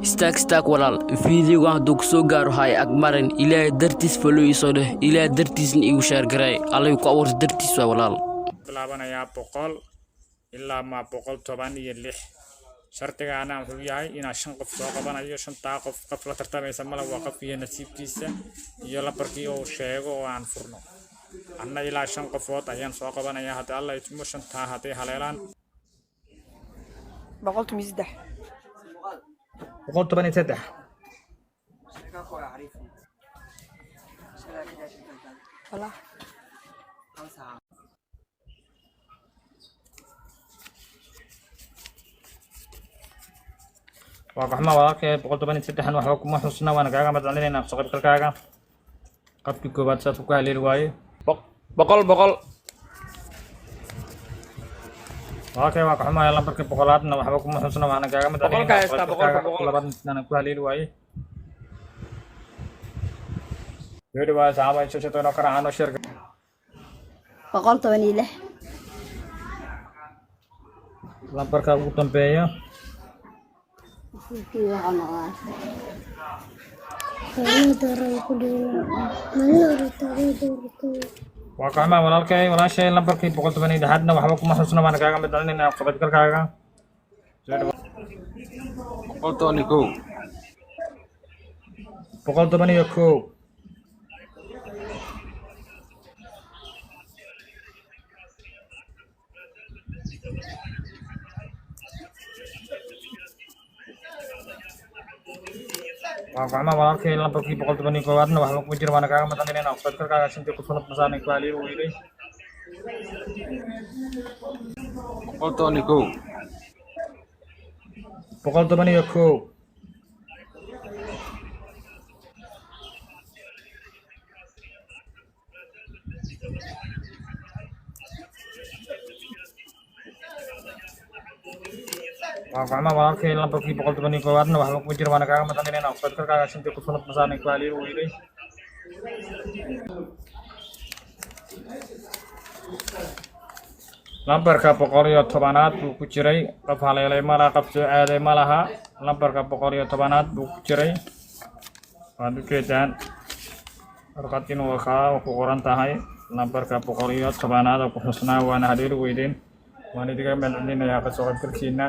Istaag walaal fiidiyowga hadduu ku soo gaaro hay agmarin ilaahay dartiis follow ii soo dheh ilaahay dartiisna igu share garay allay ku abuurtay dartiis waa walaal bilaabanayaa 100 ilaa 116 shartigaana wuxuu yahay inaa 5 qof soo qabanayo 5 qof la tartamaysa mala waa qof iyo nasiibkiisa iyo lambarkii uu sheego oo aan furno anna ilaa 5 qofood ayaan soo qabanayaa hadda alla itmo 5 haday haleelaan بقولت مزدح boqol toban iyo saddex والله waa qaxma walaalkay boqol toban iyo saddexan waxba kuma xusna waana kaaga madcelinayna soo qaybgalkaaga qabkii koobaad saad ku haleeli waaye boqol walaalkay waa qaxma lambarkii boqolaadna waxba kuma xusna waana kaaga madcelinayna labaadna ku haleeli waaye يودي واس عامل شو شو نكر عنه شركة. بقولت وني له. لامبر كابو تنبيه. كيف أنا؟ وكما ولالك ولا شيء لامبر كي بقولت بني دهدنا وحبكم محسوسنا ما نكاغا بدلنا قبض كركاغا. بقولت نيكو. بقولت بني يكو. وقعنا walaalkay lambarkii 112 waxa ku jira waana kaaga madcelinayna qofkarkaaga shantii qof la basaanay ku haleeli weeyay boqoltobaniyo وقعنا walaalkay lambarkii 112 waxa ku jira waana kaaga madcelinayna qofkarkaaga shantii qof la basaanay ku haleeli weeyay lambarka 110aad buu ku jiray qof haleelay malaha qof soo aaday malaha lambarka 110aad buu ku jiray waad u jeedaan warqadin waa ku qoran tahay lambarka 110aad ku xusnaa waana haleeli weydeen waan idiga madcelinayaa ka soo qaybgalkiina